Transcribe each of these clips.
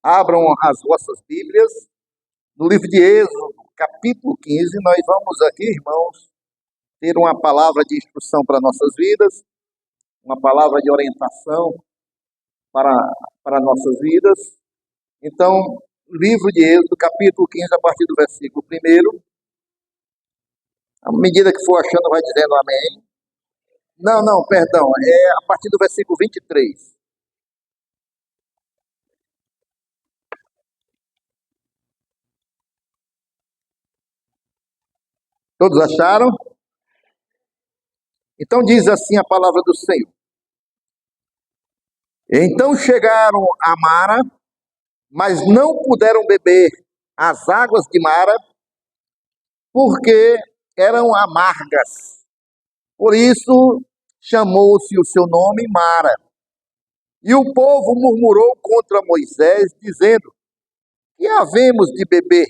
Abram as vossas Bíblias no livro de Êxodo, capítulo 15. Nós vamos aqui, irmãos, ter uma palavra de instrução para nossas vidas, uma palavra de orientação para nossas vidas. Então, livro de Êxodo, capítulo 15, a partir do versículo 1. À medida que for achando, vai dizendo amém. Não, perdão, é a partir do versículo 23. Todos acharam? Então diz assim a palavra do Senhor. Então chegaram a Mara, mas não puderam beber as águas de Mara, porque eram amargas. Por isso chamou-se o seu nome Mara. E o povo murmurou contra Moisés, dizendo: que havemos de beber?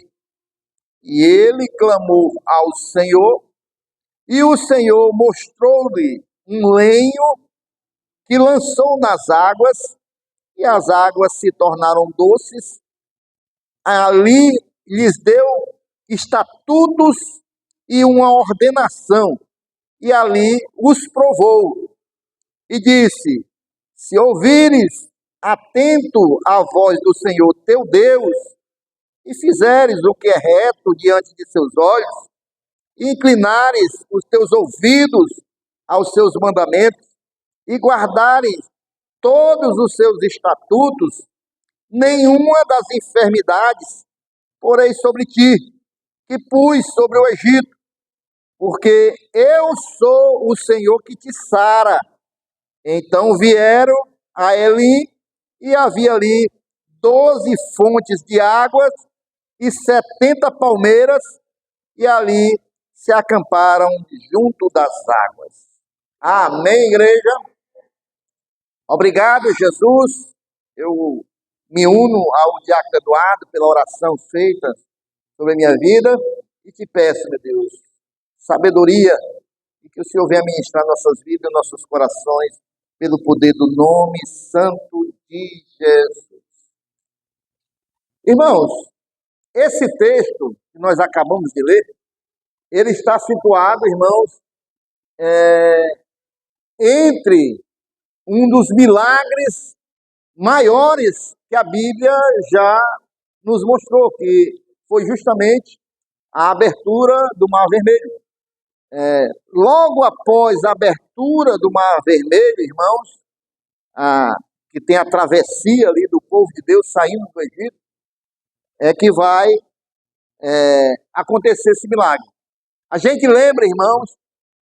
E ele clamou ao Senhor, e o Senhor mostrou-lhe um lenho que lançou nas águas, e as águas se tornaram doces. Ali lhes deu estatutos e uma ordenação, e ali os provou. E disse: se ouvires atento à voz do Senhor teu Deus, e fizeres o que é reto diante de seus olhos, e inclinares os teus ouvidos aos seus mandamentos, e guardares todos os seus estatutos, nenhuma das enfermidades porei sobre ti, que pus sobre o Egito, porque eu sou o Senhor que te sara. Então vieram a Elim, e havia ali 12 fontes de águas e 70 palmeiras, e ali se acamparam junto das águas. Amém, igreja? Obrigado, Jesus. Eu me uno ao diácono Eduardo pela oração feita sobre a minha vida e te peço, meu Deus, sabedoria, e que o Senhor venha ministrar nossas vidas e nossos corações pelo poder do nome santo de Jesus. Irmãos, esse texto que nós acabamos de ler, ele está situado, irmãos, entre um dos milagres maiores que a Bíblia já nos mostrou, que foi justamente a abertura do Mar Vermelho. Logo após a abertura do Mar Vermelho, irmãos, que tem a travessia ali do povo de Deus saindo do Egito, é que vai acontecer esse milagre. A gente lembra, irmãos,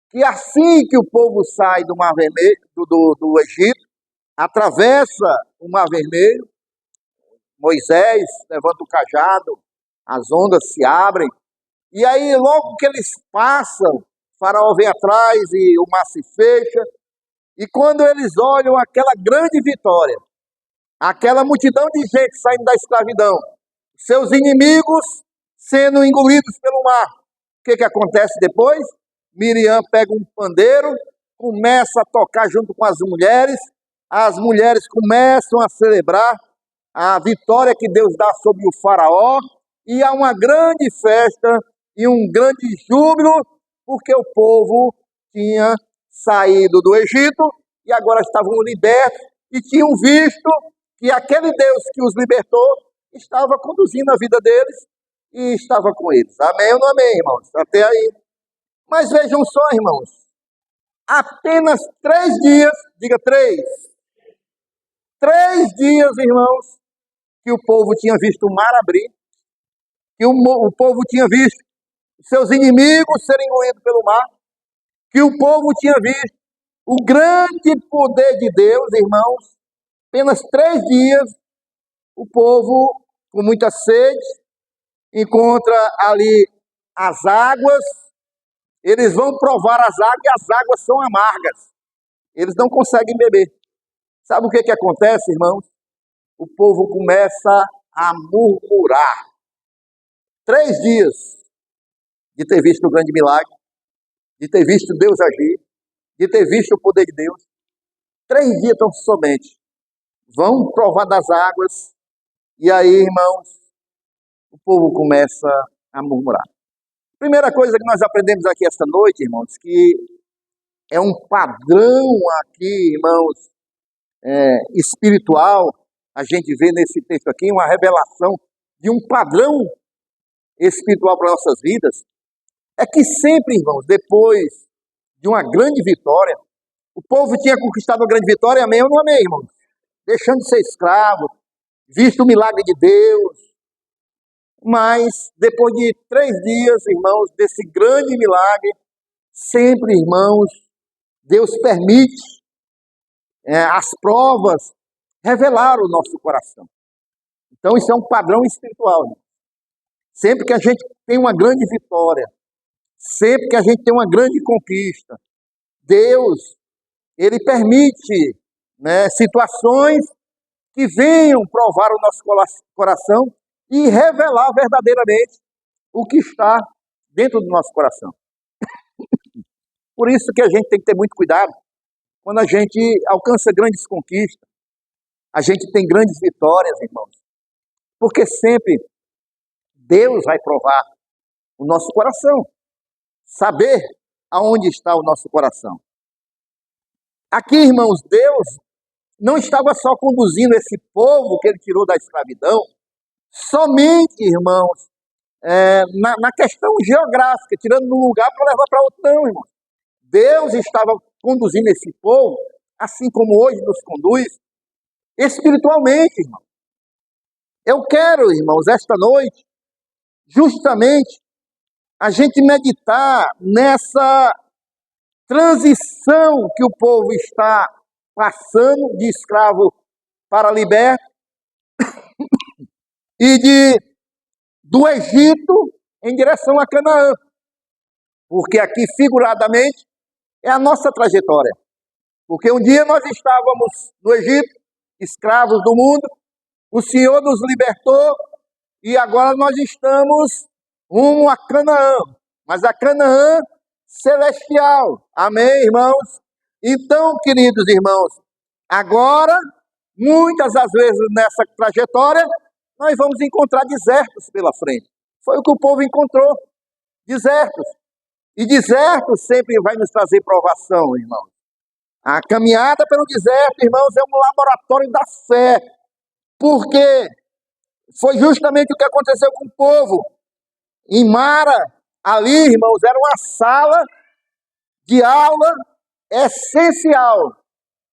que assim que o povo sai do Mar Vermelho, do Egito, atravessa o Mar Vermelho, Moisés levanta o cajado, as ondas se abrem, e aí logo que eles passam, o faraó vem atrás e o mar se fecha, e quando eles olham aquela grande vitória, aquela multidão de gente saindo da escravidão, seus inimigos sendo engolidos pelo mar, o que acontece depois? Miriam pega um pandeiro, começa a tocar junto com as mulheres começam a celebrar a vitória que Deus dá sobre o faraó, e há uma grande festa e um grande júbilo, porque o povo tinha saído do Egito e agora estavam libertos e tinham visto que aquele Deus que os libertou estava conduzindo a vida deles e estava com eles. Amém ou não amém, irmãos? Até aí. Mas vejam só, irmãos, apenas 3 dias, diga 3 dias, irmãos, que o povo tinha visto o mar abrir, que o povo tinha visto seus inimigos serem engolidos pelo mar, que o povo tinha visto o grande poder de Deus, irmãos. Apenas 3 dias, o povo, com muita sede, encontra ali as águas, eles vão provar as águas e as águas são amargas, eles não conseguem beber. Sabe o que acontece, irmãos? O povo começa a murmurar. 3 dias de ter visto o grande milagre, de ter visto Deus agir, de ter visto o poder de Deus. 3 dias tão somente vão provar das águas E aí, irmãos, o povo começa a murmurar. Primeira coisa que nós aprendemos aqui esta noite, irmãos, que é um padrão aqui, irmãos, espiritual. A gente vê nesse texto aqui uma revelação de um padrão espiritual para nossas vidas. É que sempre, irmãos, depois de uma grande vitória, o povo tinha conquistado uma grande vitória, amém ou não amém, irmãos? Deixando de ser escravo, visto o milagre de Deus. Mas, depois de 3 dias, irmãos, desse grande milagre, sempre, irmãos, Deus permite as provas revelar o nosso coração. Então, isso é um padrão espiritual. Irmãos. Sempre que a gente tem uma grande vitória, sempre que a gente tem uma grande conquista, Deus, Ele permite situações que venham provar o nosso coração e revelar verdadeiramente o que está dentro do nosso coração. Por isso que a gente tem que ter muito cuidado quando a gente alcança grandes conquistas, a gente tem grandes vitórias, irmãos, porque sempre Deus vai provar o nosso coração, saber aonde está o nosso coração. Aqui, irmãos, Deus não estava só conduzindo esse povo que Ele tirou da escravidão, somente, irmãos, na questão geográfica, tirando de um lugar para levar para outro, não, irmãos. Deus estava conduzindo esse povo, assim como hoje nos conduz, espiritualmente, irmão. Eu quero, irmãos, esta noite, justamente, a gente meditar nessa transição que o povo está passando de escravo para liberto e do Egito em direção a Canaã. Porque aqui, figuradamente, é a nossa trajetória. Porque um dia nós estávamos no Egito, escravos do mundo, o Senhor nos libertou e agora nós estamos rumo a Canaã. Mas a Canaã celestial. Amém, irmãos? Então, queridos irmãos, agora, muitas das vezes nessa trajetória, nós vamos encontrar desertos pela frente. Foi o que o povo encontrou, desertos. E deserto sempre vai nos trazer provação, irmãos. A caminhada pelo deserto, irmãos, é um laboratório da fé. Porque foi justamente o que aconteceu com o povo. Em Mara, ali, irmãos, era uma sala de aula essencial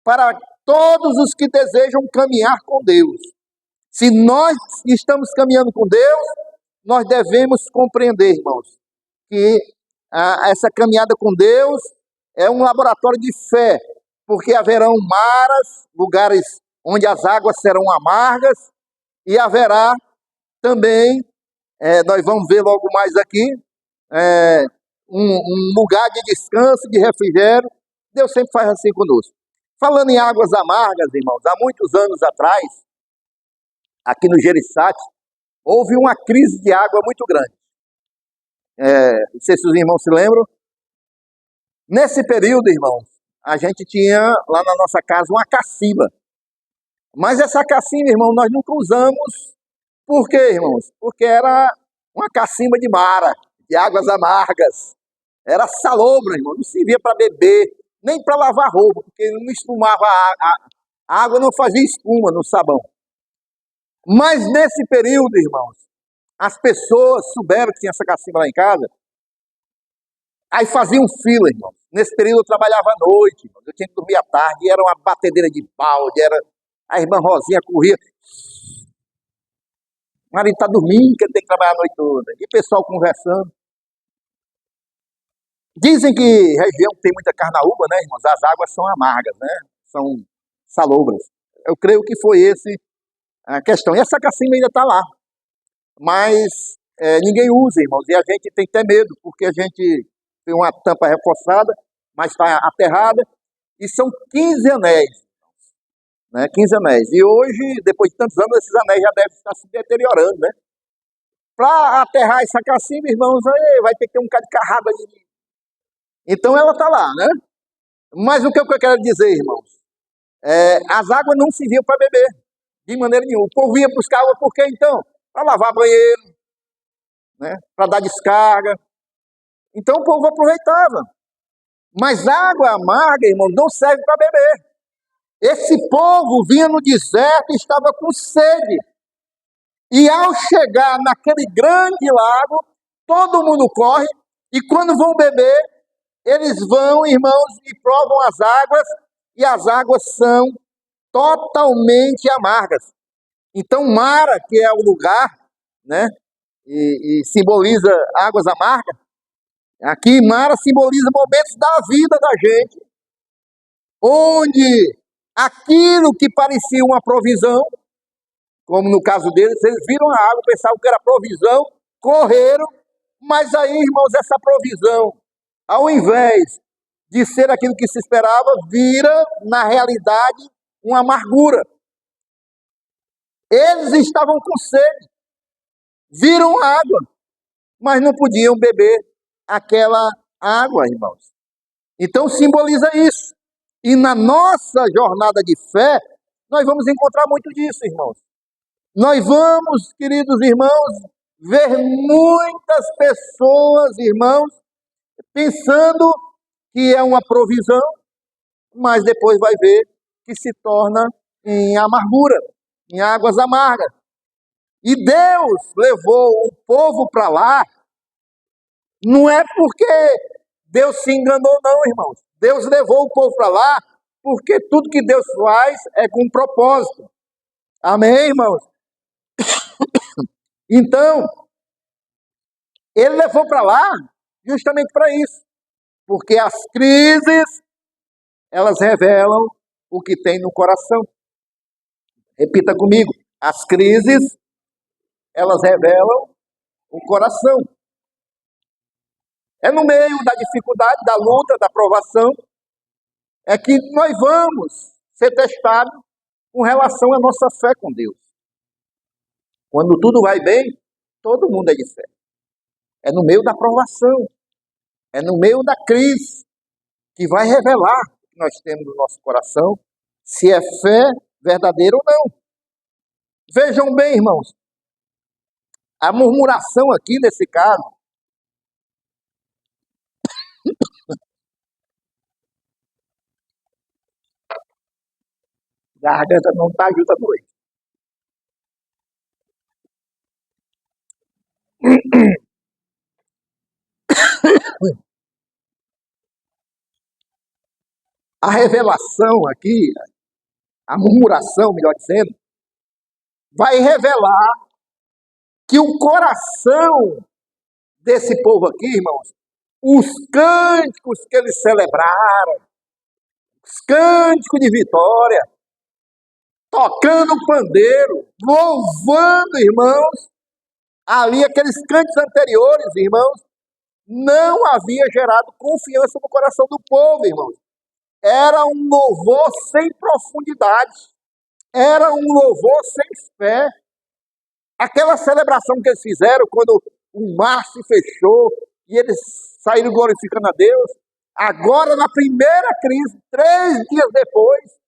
para todos os que desejam caminhar com Deus. Se nós estamos caminhando com Deus, nós devemos compreender, irmãos, que essa caminhada com Deus é um laboratório de fé, porque haverão maras, lugares onde as águas serão amargas, e haverá também, nós vamos ver logo mais aqui, um lugar de descanso, de refrigério. Deus sempre faz assim conosco. Falando em águas amargas, irmãos, há muitos anos atrás, aqui no Jereissati, houve uma crise de água muito grande. Não sei se os irmãos se lembram. Nesse período, irmãos, a gente tinha lá na nossa casa uma cacimba. Mas essa cacimba, irmão, nós nunca usamos. Por quê, irmãos? Porque era uma cacimba de Mara, de águas amargas. Era salobra, irmão, não servia para beber, nem para lavar roupa, porque não espumava a água, não fazia espuma no sabão. Mas nesse período, irmãos, as pessoas souberam que tinha essa cacimba lá em casa, aí faziam fila, irmãos. Nesse período eu trabalhava à noite, irmãos. Eu tinha que dormir à tarde, e era uma batedeira de balde, a irmã Rosinha corria. O marido está dormindo, que ele tem que trabalhar a noite toda. E o pessoal conversando. Dizem que região que tem muita carnaúba, né, irmãos? As águas são amargas, né? São salobras. Eu creio que foi a questão. E essa cacimba ainda está lá. Mas ninguém usa, irmãos. E a gente tem que ter medo, porque a gente tem uma tampa reforçada, mas está aterrada. E são 15 anéis. 15 anéis. E hoje, depois de tantos anos, esses anéis já devem estar se deteriorando, né? Para aterrar essa cacimba, irmãos, aí vai ter que ter um bocado de carrada aí. Então ela está lá, né? Mas o que eu quero dizer, irmãos? As águas não serviam para beber. De maneira nenhuma. O povo ia buscar água por quê, então? Para lavar banheiro, né? Para dar descarga. Então o povo aproveitava. Mas água amarga, irmão, não serve para beber. Esse povo vinha no deserto e estava com sede. E ao chegar naquele grande lago, todo mundo corre, e quando vão beber, eles vão, irmãos, e provam as águas, e as águas são totalmente amargas. Então, Mara, que é o lugar, né, e simboliza águas amargas, aqui Mara simboliza momentos da vida da gente, onde aquilo que parecia uma provisão, como no caso deles, eles viram a água, pensavam que era provisão, correram, mas aí, irmãos, essa provisão, ao invés de ser aquilo que se esperava, vira, na realidade, uma amargura. Eles estavam com sede, viram água, mas não podiam beber aquela água, irmãos. Então simboliza isso. E na nossa jornada de fé, nós vamos encontrar muito disso, irmãos. Nós vamos, queridos irmãos, ver muitas pessoas, irmãos, pensando que é uma provisão, mas depois vai ver que se torna em amargura, em águas amargas. E Deus levou o povo para lá, não é porque Deus se enganou, não, irmãos. Deus levou o povo para lá porque tudo que Deus faz é com propósito. Amém, irmãos? Então, ele levou para lá justamente para isso. Porque as crises, elas revelam o que tem no coração. Repita comigo. As crises, elas revelam o coração. É no meio da dificuldade, da luta, da provação, é que nós vamos ser testados com relação à nossa fé com Deus. Quando tudo vai bem, todo mundo é de fé. É no meio da provação, é no meio da crise, que vai revelar o que nós temos no nosso coração, se é fé verdadeira ou não. Vejam bem, irmãos, a murmuração aqui nesse caso, a garganta não está junto à noite. A revelação aqui, a murmuração, melhor dizendo, vai revelar que o coração desse povo aqui, irmãos, os cânticos que eles celebraram, os cânticos de vitória, tocando o pandeiro, louvando, irmãos, ali aqueles cânticos anteriores, irmãos, não havia gerado confiança no coração do povo, irmãos. Era um louvor sem profundidade, era um louvor sem fé. Aquela celebração que eles fizeram quando o mar se fechou e eles saíram glorificando a Deus, agora na primeira crise, 3 dias depois,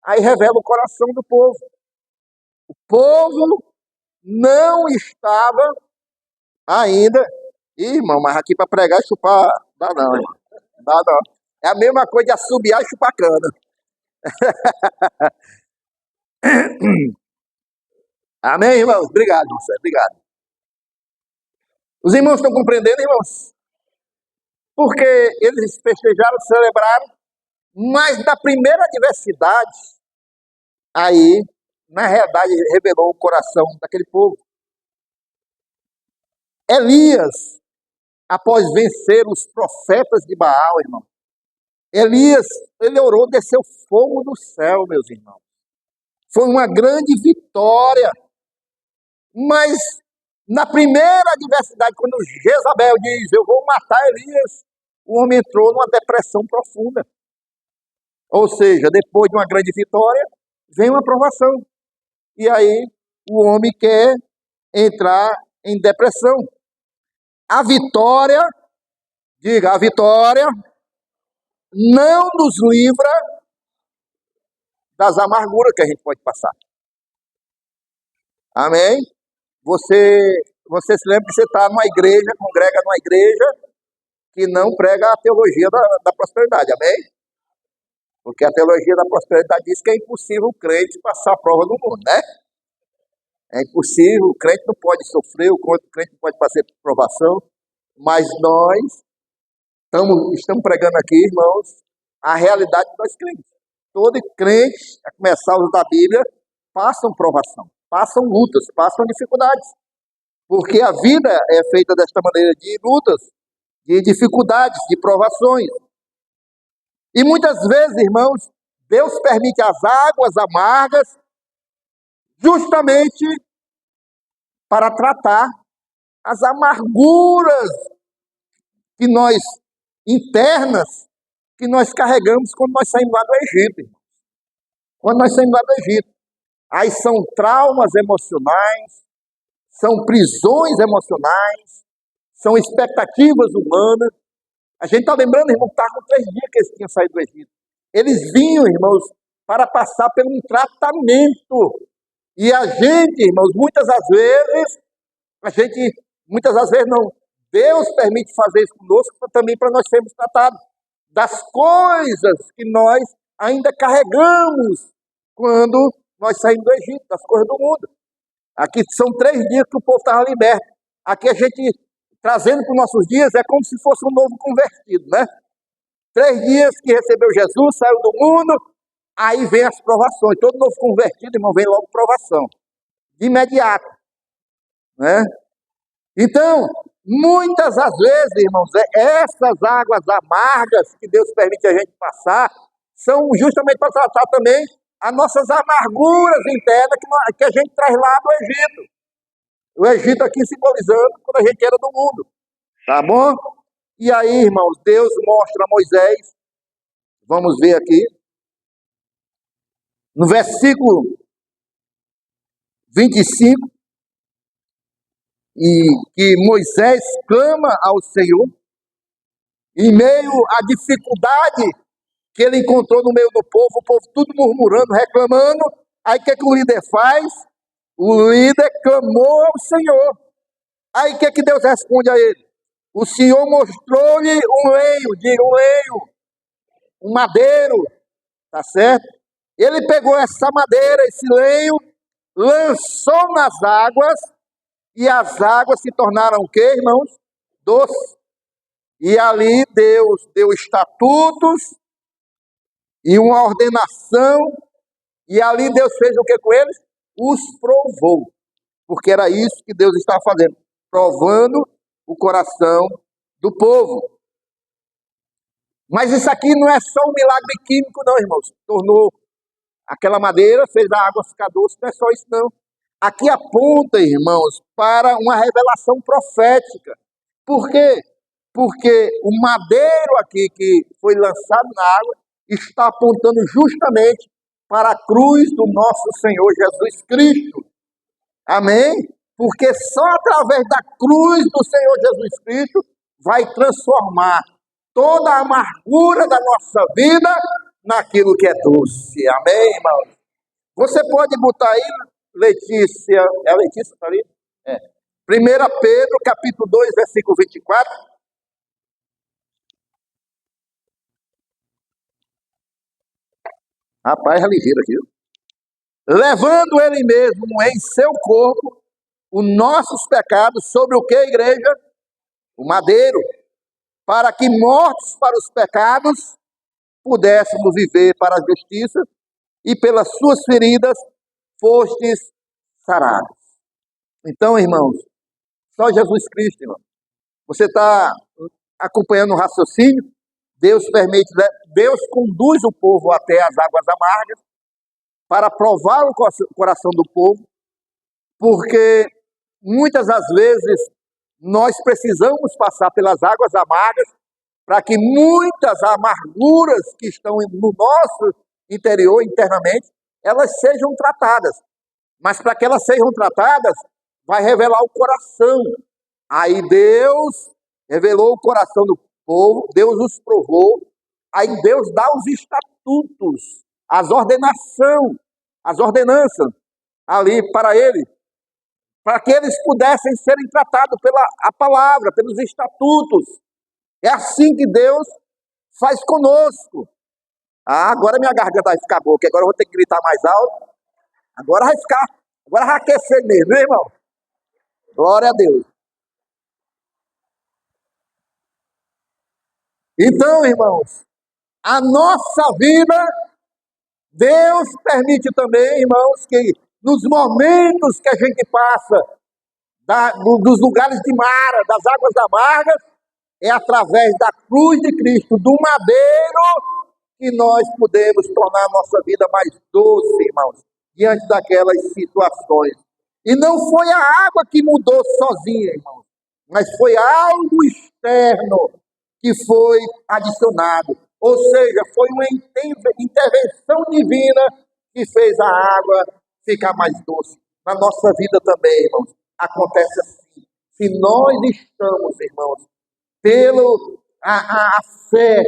aí revela o coração do povo. O povo não estava ainda, irmão, mas aqui para pregar e chupar, dá não, irmão. Dá não. É a mesma coisa de assobiar e chupar cana. Amém, irmãos? Obrigado, Marcelo. Obrigado. Os irmãos estão compreendendo, irmãos? Porque eles festejaram, celebraram, mas da primeira adversidade, aí, na realidade, revelou o coração daquele povo. Elias, após vencer os profetas de Baal, irmão, Elias, ele orou, desceu fogo do céu, meus irmãos. Foi uma grande vitória. Mas na primeira adversidade, quando Jezabel diz, eu vou matar Elias, o homem entrou numa depressão profunda. Ou seja, depois de uma grande vitória, vem uma provação. E aí o homem quer entrar em depressão. A vitória, diga, a vitória não nos livra das amarguras que a gente pode passar. Amém? Você se lembra que você está numa igreja, congrega numa igreja que não prega a teologia da prosperidade, amém? Porque a teologia da prosperidade diz que é impossível o crente passar a prova do mundo, né? É impossível, o crente não pode sofrer, o crente não pode passar por provação, mas nós estamos pregando aqui, irmãos, a realidade dos crentes. Todo crente, a começar os da Bíblia, passam provação, passam lutas, passam dificuldades. Porque a vida é feita desta maneira, de lutas, de dificuldades, de provações. E muitas vezes, irmãos, Deus permite as águas amargas justamente para tratar as amarguras que nós, internas, que nós carregamos quando nós saímos lá do Egito. Quando nós saímos lá do Egito. Aí são traumas emocionais, são prisões emocionais, são expectativas humanas. A gente está lembrando, irmão, que estava com 3 dias que eles tinham saído do Egito. Eles vinham, irmãos, para passar por um tratamento. E a gente, irmãos, muitas das vezes não, Deus permite fazer isso conosco também para nós sermos tratados das coisas que nós ainda carregamos quando nós saímos do Egito, das coisas do mundo. Aqui são 3 dias que o povo estava liberto. Aqui a gente, trazendo para os nossos dias, é como se fosse um novo convertido, né? 3 dias que recebeu Jesus, saiu do mundo, aí vem as provações. Todo novo convertido, irmão, vem logo provação. De imediato. Né? Então, muitas das vezes, irmãos, essas águas amargas que Deus permite a gente passar, são justamente para tratar também as nossas amarguras internas que a gente traz lá do Egito. O Egito aqui simbolizando quando a gente era do mundo. Tá bom? E aí, irmãos, Deus mostra a Moisés, vamos ver aqui, no versículo 25, e que Moisés clama ao Senhor, em meio à dificuldade que ele encontrou no meio do povo, o povo tudo murmurando, reclamando. Aí o que o líder faz? O líder clamou ao Senhor. Aí o que Deus responde a ele? O Senhor mostrou-lhe um lenho, um madeiro, tá certo? Ele pegou essa madeira, esse lenho, lançou nas águas, e as águas se tornaram o quê, irmãos? Doces. E ali Deus deu estatutos e uma ordenação, e ali Deus fez o que com eles? Os provou. Porque era isso que Deus estava fazendo, provando o coração do povo. Mas isso aqui não é só um milagre químico, não, irmãos. Tornou aquela madeira, fez a água ficar doce, não é só isso, não. Aqui aponta, irmãos, para uma revelação profética. Por quê? Porque o madeiro aqui que foi lançado na água está apontando justamente para a cruz do nosso Senhor Jesus Cristo. Amém? Porque só através da cruz do Senhor Jesus Cristo vai transformar toda a amargura da nossa vida naquilo que é doce. Amém, irmãos? Você pode botar aí, Letícia, é a Letícia, está ali? É. 1 Pedro, capítulo 2, versículo 24. Rapaz, é ligeiro aqui. Levando ele mesmo em seu corpo os nossos pecados, sobre o que, igreja? O madeiro. Para que, mortos para os pecados, pudéssemos viver para a justiça, e pelas suas feridas fostes sarados. Então, irmãos, só Jesus Cristo, irmão. Você está acompanhando o raciocínio? Deus permite, Deus conduz o povo até as águas amargas para provar o coração do povo, porque muitas das vezes nós precisamos passar pelas águas amargas para que muitas amarguras que estão no nosso interior, internamente, elas sejam tratadas. Mas para que elas sejam tratadas, vai revelar o coração. Aí Deus revelou o coração do povo, Deus os provou, aí Deus dá os estatutos, as ordenanças ali para ele. para que eles pudessem serem tratados pela a palavra, pelos estatutos. É assim que Deus faz conosco. Ah, agora minha garganta vai ficar boa, que agora eu vou ter que gritar mais alto. Agora vai aquecer mesmo, viu, irmão? Glória a Deus. Então, irmãos, a nossa vida, Deus permite também, irmãos, que nos momentos que a gente passa dos lugares de Mara, das águas amargas, é através da cruz de Cristo, do madeiro, que nós podemos tornar a nossa vida mais doce, irmãos, diante daquelas situações. E não foi a água que mudou sozinha, irmãos, mas foi algo externo que foi adicionado. Ou seja, foi uma intervenção divina que fez a água ficar mais doce. Na nossa vida também, irmãos, acontece assim. Se nós estamos, irmãos, pelo a fé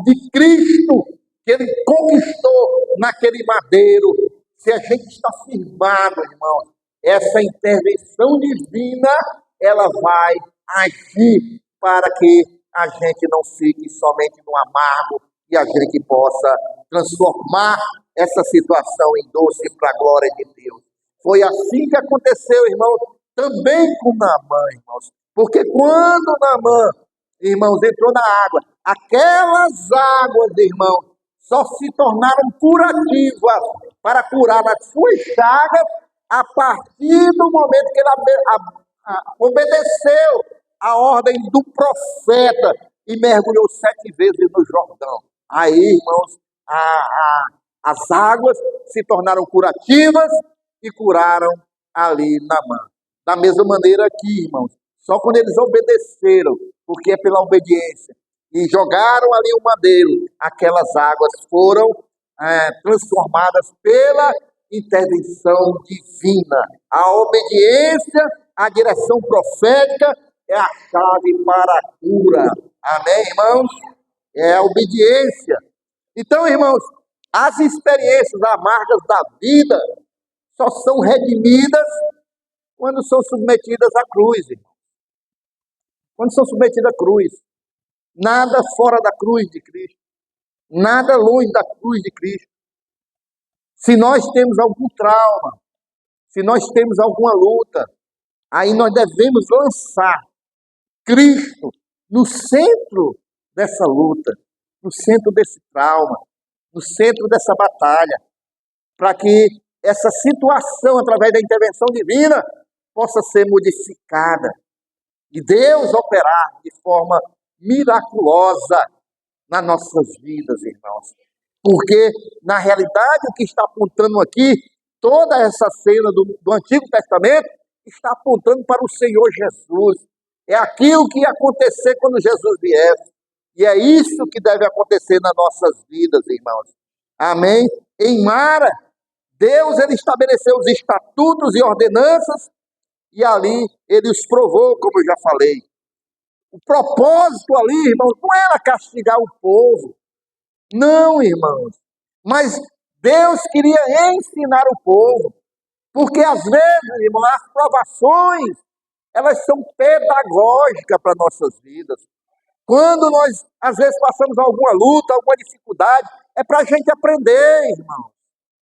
de Cristo, que Ele conquistou naquele madeiro, se a gente está firmado, irmãos, essa intervenção divina, ela vai agir para que a gente não fique somente no amargo e a gente possa transformar essa situação em doce para a glória de Deus. Foi assim que aconteceu, irmãos, também com Naamã, irmãos. Porque quando Naamã, irmãos, entrou na água, aquelas águas, irmãos, só se tornaram curativas para curar as suas chagas a partir do momento que ele obedeceu a ordem do profeta e mergulhou 7 vezes no Jordão. Aí, irmãos, as águas se tornaram curativas e curaram ali Naamã. Da mesma maneira aqui, irmãos, só quando eles obedeceram, porque é pela obediência, e jogaram ali o madeiro, aquelas águas foram transformadas pela intervenção divina. A obediência, a direção profética é a chave para a cura. Amém, irmãos? É a obediência. Então, irmãos, as experiências amargas da vida só são redimidas quando são submetidas à cruz, irmão. Quando são submetidas à cruz. Nada fora da cruz de Cristo. Nada longe da cruz de Cristo. Se nós temos algum trauma, se nós temos alguma luta, aí nós devemos lançar Cristo no centro dessa luta, no centro desse trauma, no centro dessa batalha, para que essa situação, através da intervenção divina, possa ser modificada e Deus operar de forma miraculosa nas nossas vidas, irmãos. Porque, na realidade, o que está apontando aqui, toda essa cena do Antigo Testamento, está apontando para o Senhor Jesus. É aquilo que ia acontecer quando Jesus viesse. E é isso que deve acontecer nas nossas vidas, irmãos. Amém? Em Mara, Deus ele estabeleceu os estatutos e ordenanças e ali ele os provou, como eu já falei. O propósito ali, irmãos, não era castigar o povo. Não, irmãos. Mas Deus queria ensinar o povo. Porque às vezes, irmãos, as provações, elas são pedagógicas para nossas vidas. Quando nós, às vezes, passamos alguma luta, alguma dificuldade, é para a gente aprender, irmão.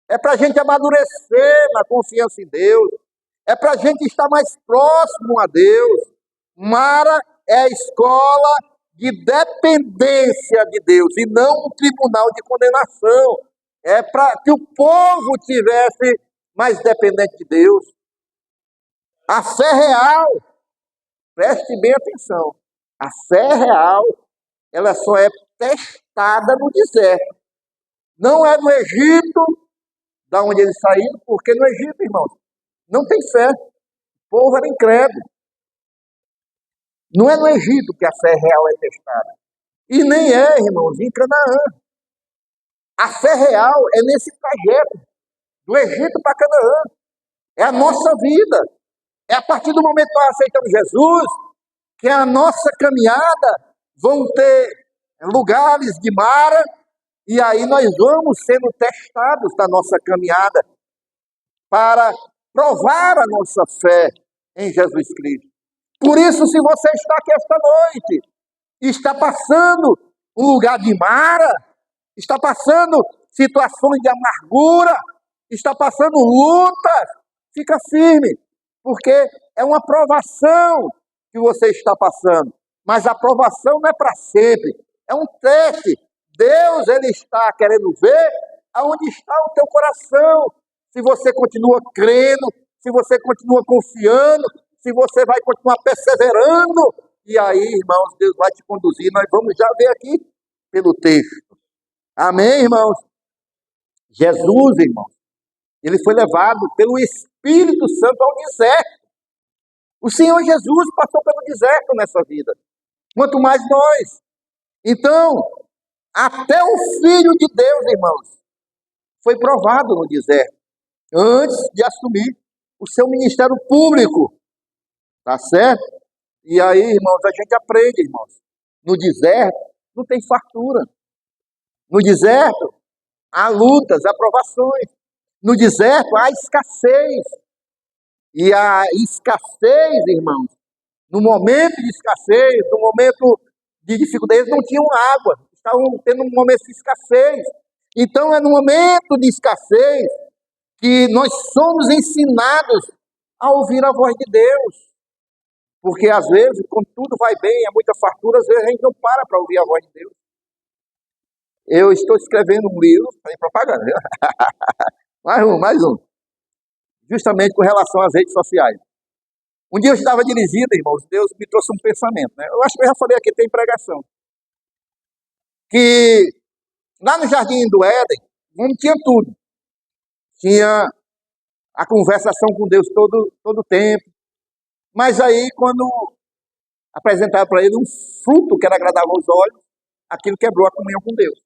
É para a gente amadurecer na confiança em Deus. É para a gente estar mais próximo a Deus. Mara é a escola de dependência de Deus e não um tribunal de condenação. É para que o povo tivesse mais dependente de Deus. A fé real, preste bem atenção, a fé real, ela só é testada no deserto. Não é no Egito, da onde eles saíram, porque no Egito, irmãos, não tem fé. O povo era incrédulo. Não é no Egito que a fé real é testada. E nem é, irmãos, em Canaã. A fé real é nesse trajeto, do Egito para Canaã. É a nossa vida. É a partir do momento que nós aceitamos Jesus, que a nossa caminhada vão ter lugares de Mara, e aí nós vamos sendo testados na nossa caminhada para provar a nossa fé em Jesus Cristo. Por isso, se você está aqui esta noite, está passando um lugar de mara, está passando situações de amargura, está passando lutas, fica firme, porque é uma provação que você está passando. Mas a provação não é para sempre, é um teste. Deus, ele está querendo ver aonde está o teu coração. Se você continua crendo, se você continua confiando, se você vai continuar perseverando. E aí, irmãos, Deus vai te conduzir. Nós vamos já ver aqui pelo texto. Amém, irmãos? Jesus, irmãos, ele foi levado pelo Espírito Santo ao deserto. O Senhor Jesus passou pelo deserto nessa vida. Quanto mais nós. Então, até o Filho de Deus, irmãos, foi provado no deserto, antes de assumir o seu ministério público. Tá certo? E aí, irmãos, a gente aprende, irmãos. No deserto, não tem fartura. No deserto, há lutas, há provações. No deserto, há escassez. E a escassez, irmãos, no momento de escassez, no momento de dificuldade, eles não tinham água. Estavam tendo um momento de escassez. Então, é no momento de escassez que nós somos ensinados a ouvir a voz de Deus. Porque, às vezes, quando tudo vai bem, há muita fartura, às vezes a gente não para ouvir a voz de Deus. Eu estou escrevendo um livro, está em propaganda, viu? mais um. Justamente com relação às redes sociais. Um dia eu estava dirigindo, irmãos, Deus me trouxe um pensamento, né? Eu acho que eu já falei aqui, tem pregação. Que lá no Jardim do Éden, não tinha tudo. Tinha a conversação com Deus todo o tempo. Mas aí, quando apresentaram para ele um fruto que era agradável aos olhos, aquilo quebrou a comunhão com Deus.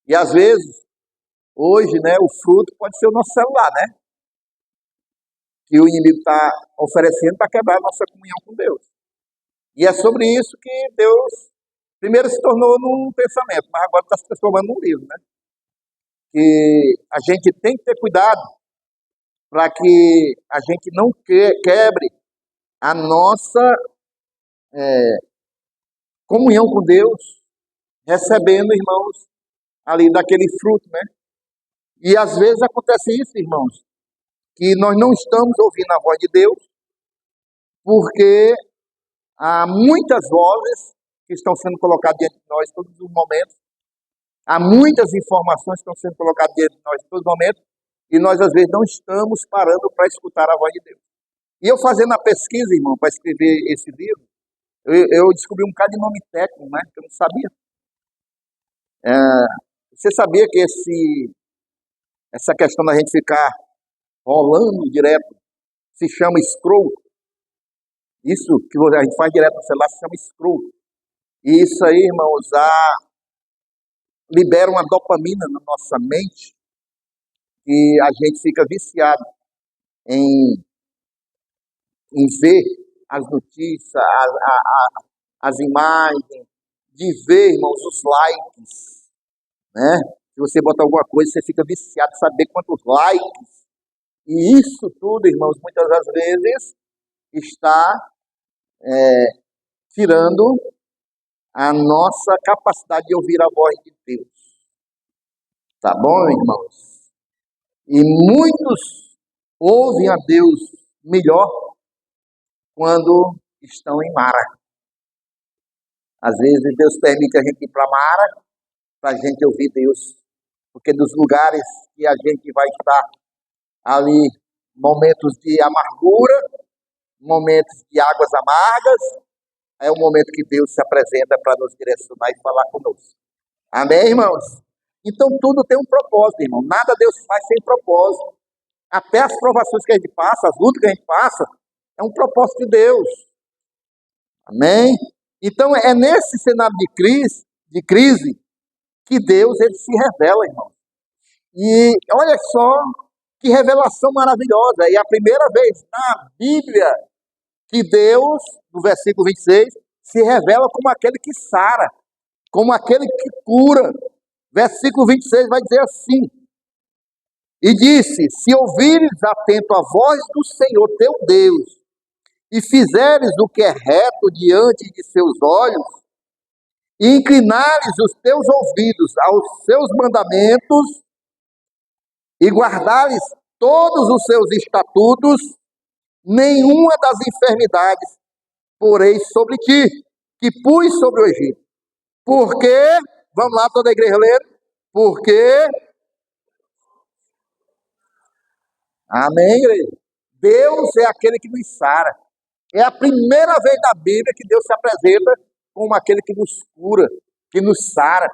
E às vezes, hoje, né, o fruto pode ser o nosso celular, né? Que o inimigo está oferecendo para quebrar a nossa comunhão com Deus. E é sobre isso que Deus, primeiro se tornou num pensamento, mas agora está se transformando num livro, né? Que a gente tem que ter cuidado para que a gente não quebre a nossa comunhão com Deus, recebendo, irmãos, ali daquele fruto, né? E às vezes acontece isso, irmãos, que nós não estamos ouvindo a voz de Deus, porque há muitas vozes que estão sendo colocadas diante de nós todos os momentos, há muitas informações que estão sendo colocadas diante de nós todos os momentos, e nós às vezes não estamos parando para escutar a voz de Deus. E eu fazendo a pesquisa, irmão, para escrever esse livro, eu descobri um bocado de nome técnico, né, que eu não sabia. Você sabia que essa questão da gente ficar rolando direto se chama scroll? Isso que a gente faz direto no celular se chama scroll. E isso aí, irmãos, libera uma dopamina na nossa mente e a gente fica viciado em ver as notícias, as imagens, de ver, irmãos, os likes, né? Se você botar alguma coisa, você fica viciado em saber quantos likes. E isso tudo, irmãos, muitas das vezes está tirando a nossa capacidade de ouvir a voz de Deus. Tá bom, irmãos? E muitos ouvem a Deus melhor quando estão em Mara. Às vezes Deus permite a gente ir para Mara para a gente ouvir Deus. Porque dos lugares que a gente vai estar ali, momentos de amargura, momentos de águas amargas, é o momento que Deus se apresenta para nos direcionar e falar conosco. Amém, irmãos? Então tudo tem um propósito, irmão. Nada Deus faz sem propósito. Até as provações que a gente passa, as lutas que a gente passa, é um propósito de Deus. Amém? Então é nesse cenário de crise que Deus ele se revela, irmão. E olha só que revelação maravilhosa. E a primeira vez na Bíblia que Deus, no versículo 26, se revela como aquele que sara, como aquele que cura. Versículo 26 vai dizer assim: E disse: se ouvires atento a voz do Senhor teu Deus, e fizeres o que é reto diante de seus olhos, e inclinares os teus ouvidos aos seus mandamentos, e guardares todos os seus estatutos, nenhuma das enfermidades porei sobre ti, que pus sobre o Egito. Porque, vamos lá, toda a igreja lendo, porque, amém, igreja? Deus é aquele que nos sara. É a primeira vez na Bíblia que Deus se apresenta como aquele que nos cura, que nos sara.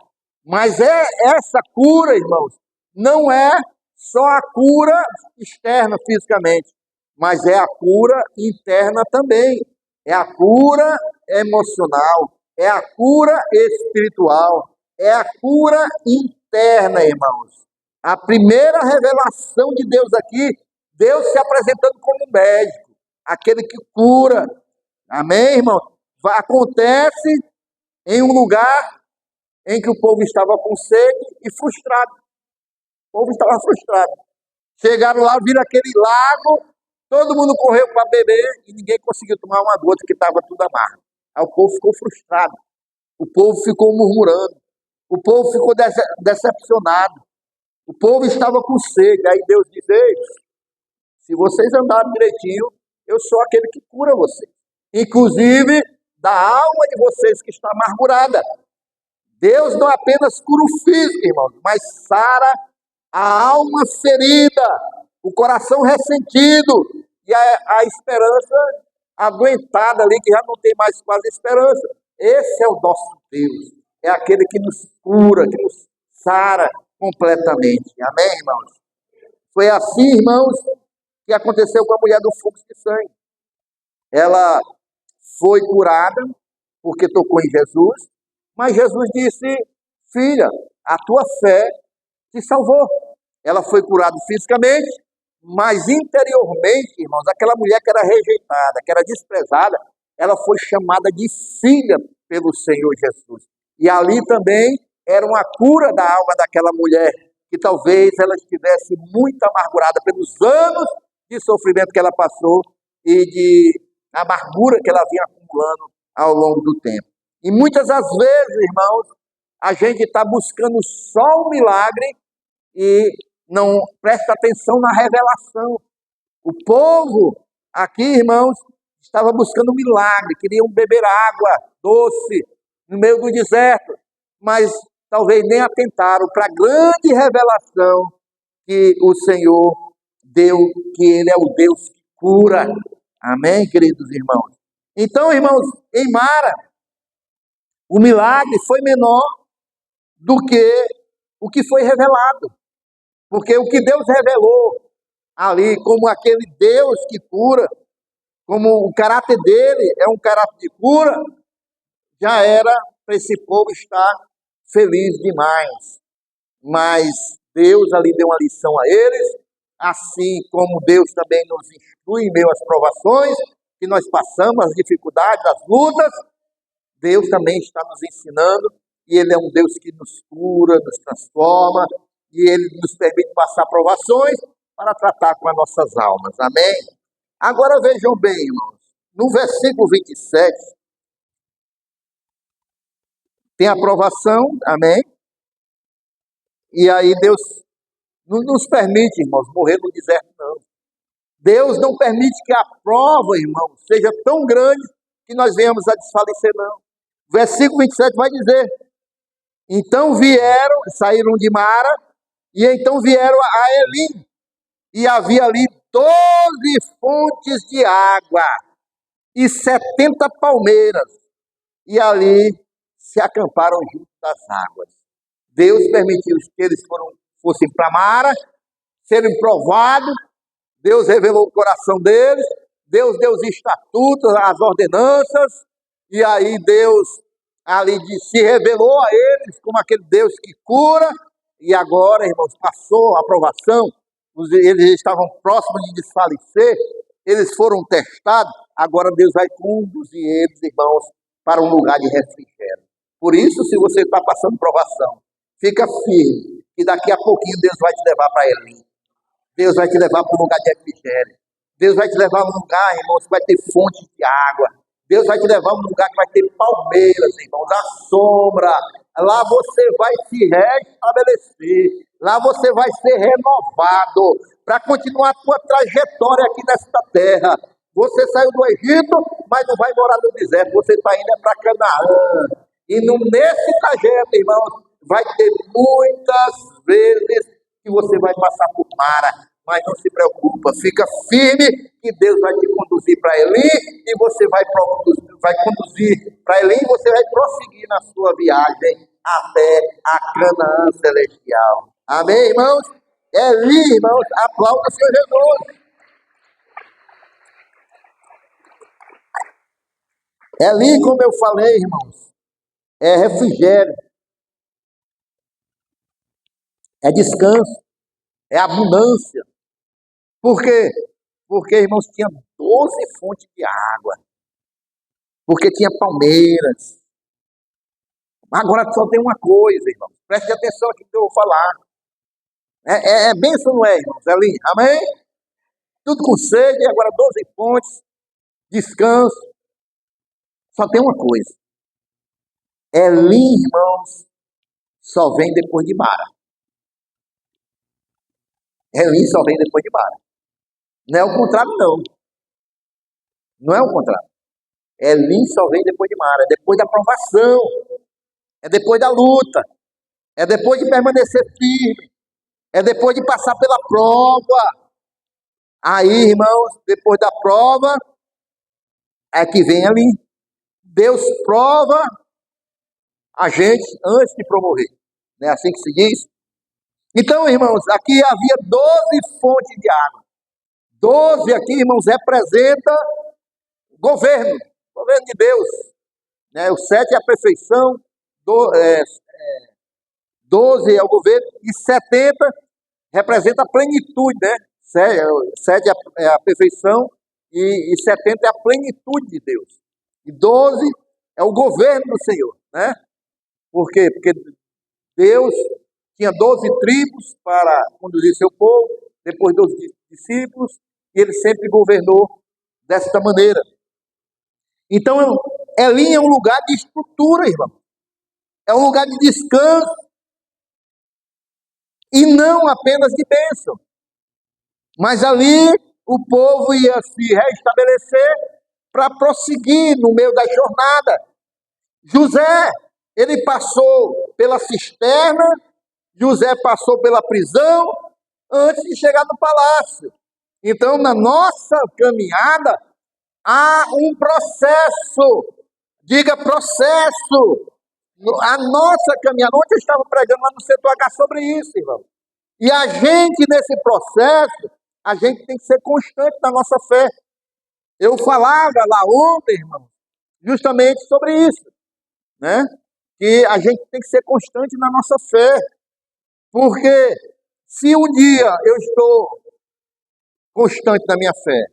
Mas é essa cura, irmãos, não é só a cura externa fisicamente, mas é a cura interna também. É a cura emocional, é a cura espiritual, é a cura interna, irmãos. A primeira revelação de Deus aqui, Deus se apresentando como médico, aquele que cura. Amém, irmão? Acontece em um lugar em que o povo estava com sede e frustrado. O povo estava frustrado. Chegaram lá, viram aquele lago, todo mundo correu para beber e ninguém conseguiu tomar uma gota, que estava tudo amargo. Aí o povo ficou frustrado. O povo ficou murmurando. O povo ficou decepcionado. O povo estava com sede. Aí Deus diz: ei, se vocês andarem direitinho, eu sou aquele que cura vocês. Inclusive da alma de vocês que está amargurada. Deus não apenas cura o físico, irmãos, mas sara a alma ferida, o coração ressentido e a esperança adoentada ali, que já não tem mais quase esperança. Esse é o nosso Deus. É aquele que nos cura, que nos sara completamente. Amém, irmãos? Foi assim, irmãos, que aconteceu com a mulher do fluxo de sangue. Ela foi curada porque tocou em Jesus, mas Jesus disse: filha, a tua fé te salvou. Ela foi curada fisicamente, mas interiormente, irmãos, aquela mulher que era rejeitada, que era desprezada, ela foi chamada de filha pelo Senhor Jesus. E ali também era uma cura da alma daquela mulher, que talvez ela estivesse muito amargurada pelos anos de sofrimento que ela passou e de amargura que ela vinha acumulando ao longo do tempo. E muitas das vezes, irmãos, a gente está buscando só um milagre e não presta atenção na revelação. O povo aqui, irmãos, estava buscando um milagre, queriam beber água doce no meio do deserto, mas talvez nem atentaram para a grande revelação que o Senhor deu, que Ele é o Deus que cura. Amém, queridos irmãos? Então, irmãos, em Mara, o milagre foi menor do que o que foi revelado. Porque o que Deus revelou ali como aquele Deus que cura, como o caráter dele é um caráter de cura, já era para esse povo estar feliz demais. Mas Deus ali deu uma lição a eles, assim como Deus também nos instrui em meio às provações que nós passamos, as dificuldades, as lutas. Deus também está nos ensinando, e Ele é um Deus que nos cura, nos transforma, e Ele nos permite passar provações para tratar com as nossas almas. Amém? Agora vejam bem, irmãos, no versículo 27, tem a provação, amém? E aí Deus não nos permite, irmãos, morrer no deserto, não. Deus não permite que a prova, irmãos, seja tão grande que nós venhamos a desfalecer, não. Versículo 27 vai dizer: então saíram de Mara, e então vieram a Elim, e havia ali 12 fontes de água, e 70 palmeiras, e ali se acamparam junto das águas. Deus permitiu que eles fossem para Mara, serem provados. Deus revelou o coração deles, Deus deu os estatutos, as ordenanças, e aí Deus ali se revelou a eles como aquele Deus que cura. E agora, irmãos, passou a aprovação, eles estavam próximos de desfalecer, eles foram testados, agora Deus vai conduzir eles, irmãos, para um lugar de refrigério. Por isso, se você está passando provação, fica firme, que daqui a pouquinho Deus vai te levar para Elim. Deus vai te levar para um lugar de refrigério. Deus vai te levar a um lugar, irmãos, que vai ter fonte de água. Deus vai te levar a um lugar que vai ter palmeiras, irmãos, a sombra. Lá você vai se restabelecer. Lá você vai ser renovado para continuar a sua trajetória aqui nesta terra. Você saiu do Egito, mas não vai morar no deserto. Você está indo para Canaã. E nesse trajeto, irmãos, vai ter muitas vezes que você vai passar por Mara, mas não se preocupa, fica firme que Deus vai te conduzir para Elim e você vai conduzir para Elim e você vai prosseguir na sua viagem até a Canaã celestial. Amém, irmãos? Elim, irmãos, aplauda o Senhor Jesus. Elim, como eu falei, irmãos, é refrigério, é descanso, é abundância. Por quê? Porque, irmãos, tinha 12 fontes de água. Porque tinha palmeiras. Agora só tem uma coisa, irmãos. Preste atenção aqui que eu vou falar. É bênção, não é, irmãos? Elim, amém? Tudo com sede, agora 12 fontes, descanso. Só tem uma coisa. Elim, irmãos, só vem depois de Mara. Elim só vem depois de Mara. Não é o contrário, não. Não é o contrário. Elim só vem depois de Mara, é depois da provação, é depois da luta, é depois de permanecer firme, é depois de passar pela prova. Aí, irmãos, depois da prova, é que vem Elim. Deus prova a gente antes de promover. Não é assim que se diz? Então, irmãos, aqui havia 12 fontes de água. 12 aqui, irmãos, representa governo de Deus. Né? O 7 é a perfeição, 12 é o governo, e 70 representa a plenitude, né? 7 é a perfeição, e 70 é a plenitude de Deus. E 12 é o governo do Senhor, né? Por quê? Porque Deus tinha 12 tribos para conduzir seu povo, depois 12 discípulos, e ele sempre governou desta maneira. Então, Elim é um lugar de estrutura, irmão. É um lugar de descanso. E não apenas de bênção. Mas ali o povo ia se restabelecer para prosseguir no meio da jornada. José, ele passou pela cisterna, José passou pela prisão, antes de chegar no palácio. Então, na nossa caminhada, há um processo. Diga processo. A nossa caminhada, ontem eu estava pregando lá no setor H sobre isso, irmão. E a gente, nesse processo, a gente tem que ser constante na nossa fé. Eu falava lá ontem, irmão, justamente sobre isso, né? Que a gente tem que ser constante na nossa fé. Porque se um dia eu estou constante na minha fé,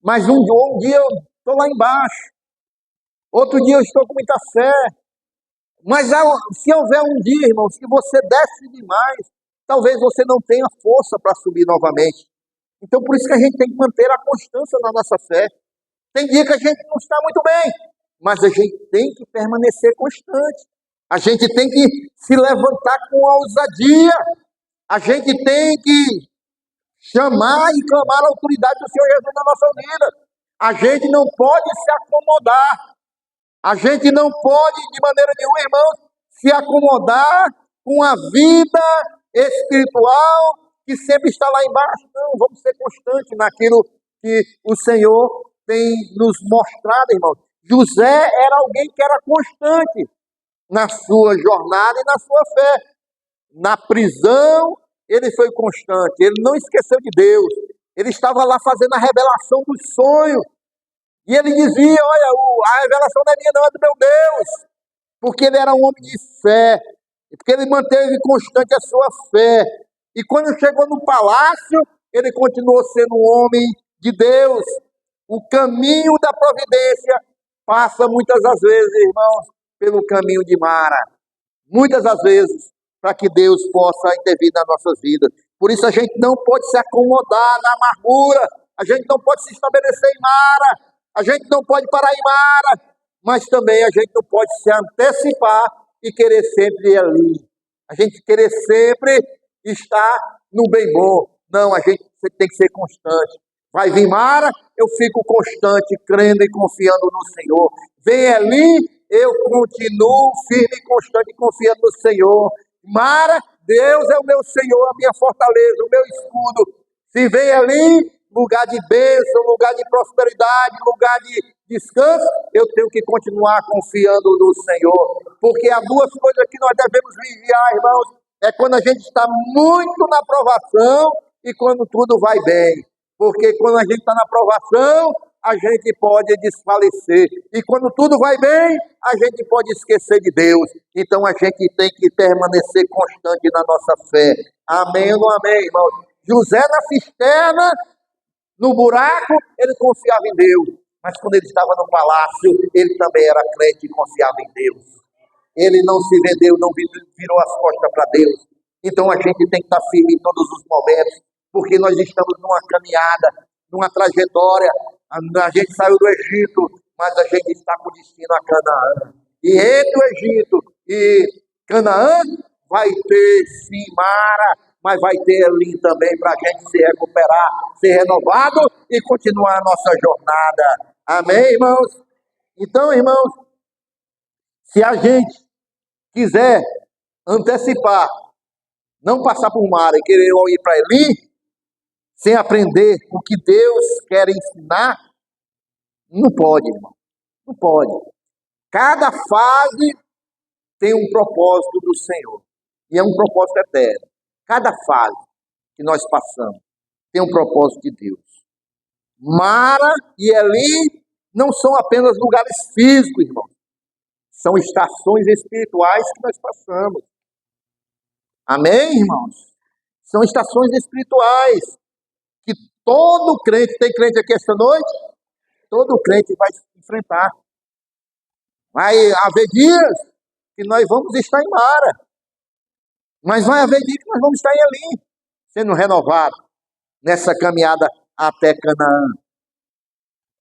mas um dia eu estou lá embaixo, outro dia eu estou com muita fé, mas se houver um dia, irmãos, que você desce demais, talvez você não tenha força para subir novamente. Então, por isso que a gente tem que manter a constância na nossa fé. Tem dia que a gente não está muito bem, mas a gente tem que permanecer constante. A gente tem que se levantar com ousadia. A gente tem que chamar e clamar a autoridade do Senhor Jesus na nossa vida. A gente não pode se acomodar. A gente não pode, de maneira nenhuma, irmãos, se acomodar com a vida espiritual que sempre está lá embaixo. Não, vamos ser constantes naquilo que o Senhor tem nos mostrado, irmãos. José era alguém que era constante na sua jornada e na sua fé. Na prisão, ele foi constante, ele não esqueceu de Deus. Ele estava lá fazendo a revelação dos sonhos. E ele dizia, olha, a revelação não é minha, não, é do meu Deus. Porque ele era um homem de fé. Porque ele manteve constante a sua fé. E quando chegou no palácio, ele continuou sendo um homem de Deus. O caminho da providência passa muitas das vezes, irmãos, pelo caminho de Mara. Muitas das vezes, para que Deus possa intervir nas nossas vidas. Por isso a gente não pode se acomodar na amargura, a gente não pode se estabelecer em Mara, a gente não pode parar em Mara, mas também a gente não pode se antecipar e querer sempre ir ali. A gente querer sempre estar no bem bom. Não, a gente tem que ser constante. Vai vir Mara, eu fico constante, crendo e confiando no Senhor. Vem ali, eu continuo firme e constante, confiando no Senhor. Mara, Deus é o meu Senhor, a minha fortaleza, o meu escudo. Se vem ali, lugar de bênção, lugar de prosperidade, lugar de descanso, eu tenho que continuar confiando no Senhor. Porque há duas coisas que nós devemos vigiar, irmãos. É quando a gente está muito na provação e quando tudo vai bem. Porque quando a gente está na provação, a gente pode desfalecer. E quando tudo vai bem, a gente pode esquecer de Deus. Então a gente tem que permanecer constante na nossa fé. Amém ou não amém, irmãos? José na cisterna, no buraco, ele confiava em Deus. Mas quando ele estava no palácio, ele também era crente e confiava em Deus. Ele não se vendeu, não virou as costas para Deus. Então a gente tem que estar firme em todos os momentos, porque nós estamos numa caminhada, numa trajetória. A gente saiu do Egito, mas a gente está com destino a Canaã. E entre o Egito e Canaã vai ter sim Mara, mas vai ter ali também para a gente se recuperar, ser renovado e continuar a nossa jornada. Amém, irmãos? Então, irmãos, se a gente quiser antecipar, não passar por Mara e querer ir para Eli, sem aprender o que Deus quer ensinar, não pode, irmão. Não pode. Cada fase tem um propósito do Senhor. E é um propósito eterno. Cada fase que nós passamos tem um propósito de Deus. Mara e Eli não são apenas lugares físicos, irmão. São estações espirituais que nós passamos. Amém, irmãos? São estações espirituais que todo crente, tem crente aqui esta noite? Todo crente vai enfrentar. Vai haver dias que nós vamos estar em Mara. Mas vai haver dias que nós vamos estar em Eli, sendo renovados nessa caminhada até Canaã.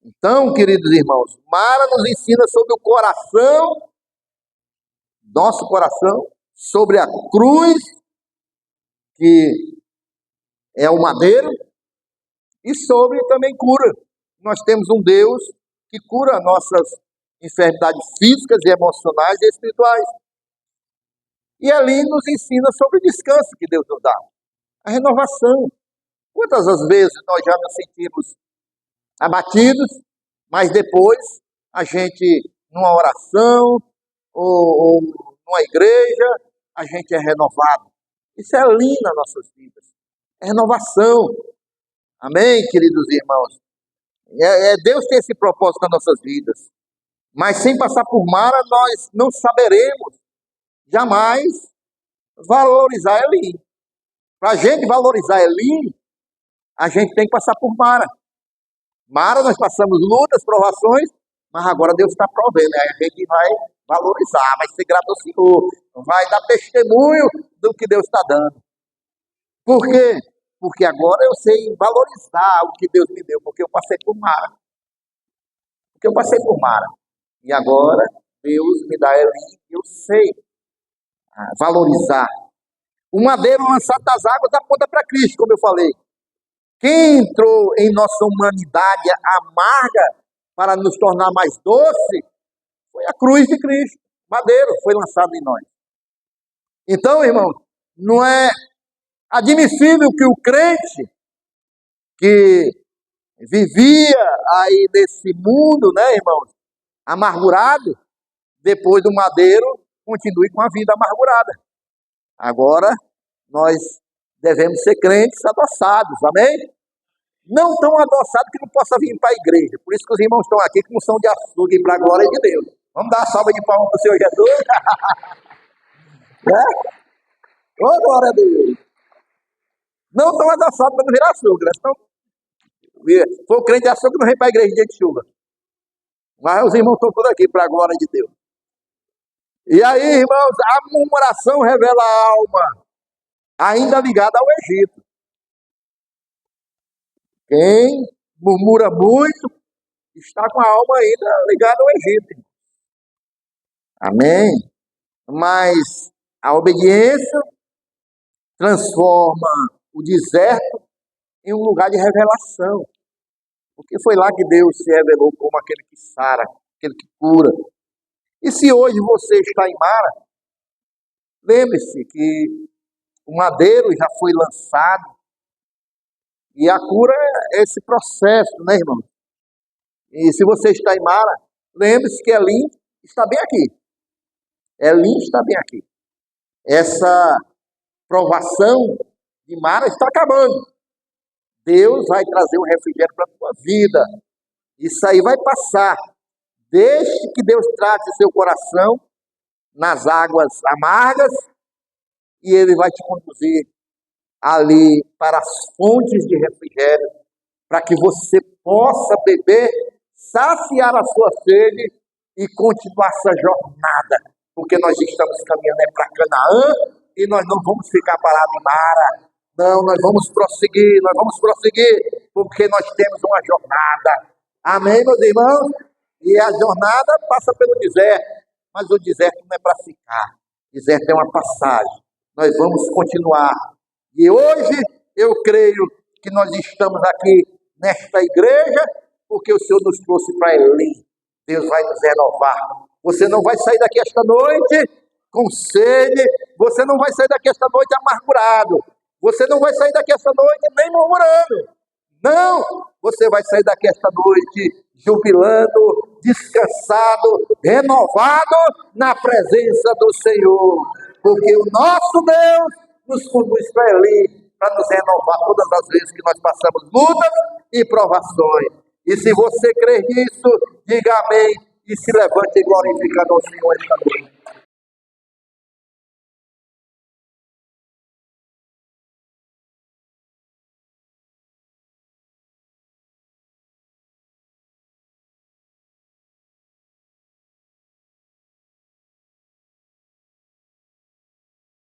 Então, queridos irmãos, Mara nos ensina sobre o coração, nosso coração, sobre a cruz, que é o madeiro, e sobre também cura. Nós temos um Deus que cura nossas enfermidades físicas e emocionais e espirituais. E ali nos ensina sobre o descanso que Deus nos dá, a renovação. Quantas as vezes nós já nos sentimos abatidos, mas depois a gente, numa oração ou numa igreja, a gente é renovado. Isso é lindo nas nossas vidas. É renovação. Amém, queridos irmãos? Deus tem esse propósito nas nossas vidas. Mas sem passar por Mara, nós não saberemos jamais valorizar Eli. Para a gente valorizar Eli, a gente tem que passar por Mara. Mara, nós passamos lutas, provações, mas agora Deus está provendo. Aí a gente vai valorizar, vai ser grato ao Senhor, vai dar testemunho do que Deus está dando. Por quê? Porque agora eu sei valorizar o que Deus me deu, porque eu passei por Mara. Porque eu passei por Mara. E agora Deus me dá Eli, eu sei valorizar. O madeiro lançado das águas aponta para Cristo, como eu falei. Quem entrou em nossa humanidade amarga para nos tornar mais doce foi a cruz de Cristo. Madeiro foi lançado em nós. Então, irmão, não é admissível que o crente que vivia aí nesse mundo, né, irmãos, amargurado, depois do madeiro, continue com a vida amargurada. Agora, nós devemos ser crentes adoçados, amém? Não tão adoçados que não possa vir para a igreja. Por isso que os irmãos estão aqui com som de açúcar para a glória de Deus. Vamos dar uma salva de palmas para o Senhor Jesus? Ô, glória a Deus! Não tão adoçados para não virar açúcar. Então, foi o crente de açúcar que não vem para a igreja dia de chuva. Mas os irmãos estão todos aqui para a glória de Deus. E aí, irmãos, a murmuração revela a alma ainda ligada ao Egito. Quem murmura muito está com a alma ainda ligada ao Egito. Amém? Mas a obediência transforma o deserto em um lugar de revelação. Porque foi lá que Deus se revelou como aquele que sara, aquele que cura. E se hoje você está em Mara, lembre-se que o madeiro já foi lançado e a cura é esse processo, né, irmão? E se você está em Mara, lembre-se que Elim está bem aqui. Elim está bem aqui. Essa provação de Mara está acabando. Deus vai trazer um refrigério para a tua vida. Isso aí vai passar. Deixe que Deus trate seu coração nas águas amargas e Ele vai te conduzir ali para as fontes de refrigério, para que você possa beber, saciar a sua sede e continuar essa jornada. Porque nós estamos caminhando para Canaã e nós não vamos ficar parados em Mara. Não, nós vamos prosseguir, porque nós temos uma jornada. Amém, meus irmãos? E a jornada passa pelo deserto, mas o deserto não é para ficar. O deserto é uma passagem. Nós vamos continuar. E hoje eu creio que nós estamos aqui nesta igreja porque o Senhor nos trouxe para Elim. Deus vai nos renovar. Você não vai sair daqui esta noite com sede, você não vai sair daqui esta noite amargurado, você não vai sair daqui esta noite nem murmurando. Não, você vai sair daqui esta noite jubilando, descansado, renovado na presença do Senhor. Porque o nosso Deus nos conduz para Ele, para nos renovar todas as vezes que nós passamos lutas e provações. E se você crê nisso, diga amém e se levante glorificando ao Senhor esta noite.